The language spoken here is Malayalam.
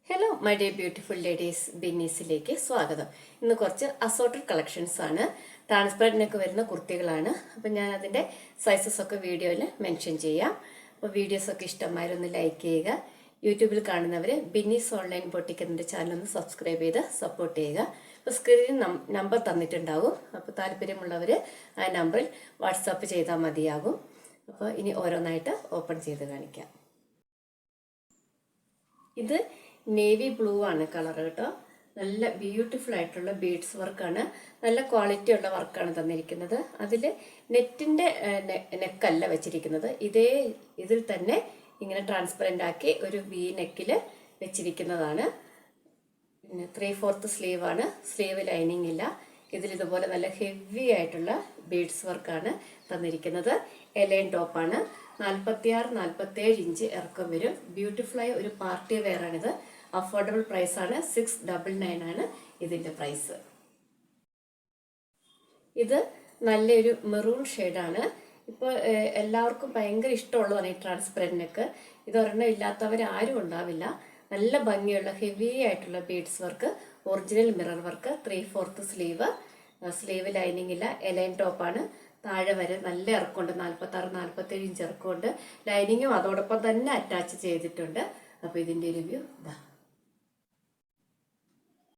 Hello my dear beautiful ladies ബിന്നീസിലേക്ക് സ്വാഗതം. ഇന്ന് കുറച്ച് അസോർട്ടഡ് കളക്ഷൻസ് ആണ്. ട്രാൻസ്പെറൻറ്റിനൊക്കെ വരുന്ന കുർത്തികളാണ്. അപ്പം ഞാൻ അതിൻ്റെ സൈസസ് ഒക്കെ വീഡിയോയിൽ മെൻഷൻ ചെയ്യാം. അപ്പോൾ വീഡിയോസൊക്കെ ഇഷ്ടമായാലൊന്ന് ലൈക്ക് ചെയ്യുക. യൂട്യൂബിൽ കാണുന്നവർ ബിന്നീസ് ഓൺലൈൻ ബൊട്ടിക് എന്നതിൻ്റെ ചാനൽ ഒന്ന് സബ്സ്ക്രൈബ് ചെയ്ത് സപ്പോർട്ട് ചെയ്യുക. അപ്പോൾ സ്ക്രീനിൽ നമ്പർ തന്നിട്ടുണ്ടാവും. അപ്പോൾ താല്പര്യമുള്ളവർ ആ നമ്പറിൽ വാട്സാപ്പ് ചെയ്താൽ മതിയാകും. അപ്പോൾ ഇനി ഓരോന്നായിട്ട് ഓപ്പൺ ചെയ്ത് കാണിക്കാം. ഇത് നേവി ബ്ലൂ ആണ് കളർ കേട്ടോ. നല്ല ബ്യൂട്ടിഫുൾ ആയിട്ടുള്ള ബീഡ്സ് വർക്കാണ്. നല്ല ക്വാളിറ്റി ഉള്ള വർക്കാണ് തന്നിരിക്കുന്നത്. അതിൽ നെറ്റിൻ്റെ നെക്കല്ല വെച്ചിരിക്കുന്നത്. ഇതിൽ തന്നെ ഇങ്ങനെ ട്രാൻസ്പെറൻ്റ് ആക്കി ഒരു വി നെക്കിൽ വെച്ചിരിക്കുന്നതാണ്. പിന്നെ 3/4 സ്ലീവാണ്. സ്ലീവ് ലൈനിങ് ഇല്ല. ഇതുപോലെ നല്ല ഹെവി ആയിട്ടുള്ള ബീഡ്സ് വർക്കാണ് തന്നിരിക്കുന്നത്. എലൈൻ ടോപ്പാണ്. 46-47 ഇഞ്ച് ഇറക്കം വരും. ബ്യൂട്ടിഫുള്ളായ ഒരു പാർട്ടി വെയർ ആണിത്. അഫോർഡബിൾ പ്രൈസ് ആണ്. 699 ആണ് ഇതിൻ്റെ പ്രൈസ്. ഇത് നല്ലൊരു മെറൂൺ ഷെയ്ഡാണ്. ഇപ്പോൾ എല്ലാവർക്കും ഭയങ്കര ഇഷ്ടമുള്ളതാണ് ഈ ട്രാൻസ്പെറൻറ്റ്. ഇതൊരെണ്ണം ഇല്ലാത്തവരാരും ഉണ്ടാവില്ല. നല്ല ഭംഗിയുള്ള ഹെവി ആയിട്ടുള്ള beads work, original mirror work, 3/4 sleeve lining ഇല്ല. എലൈൻ ടോപ്പാണ്. താഴെ വരെ നല്ല ഇറക്കമുണ്ട്. 46-47 ഇഞ്ച് ഇറക്കമുണ്ട്. ലൈനിങ്ങും അതോടൊപ്പം തന്നെ അറ്റാച്ച് ചെയ്തിട്ടുണ്ട്. അപ്പോൾ ഇതിൻ്റെ റിവ്യൂ ഇതാ.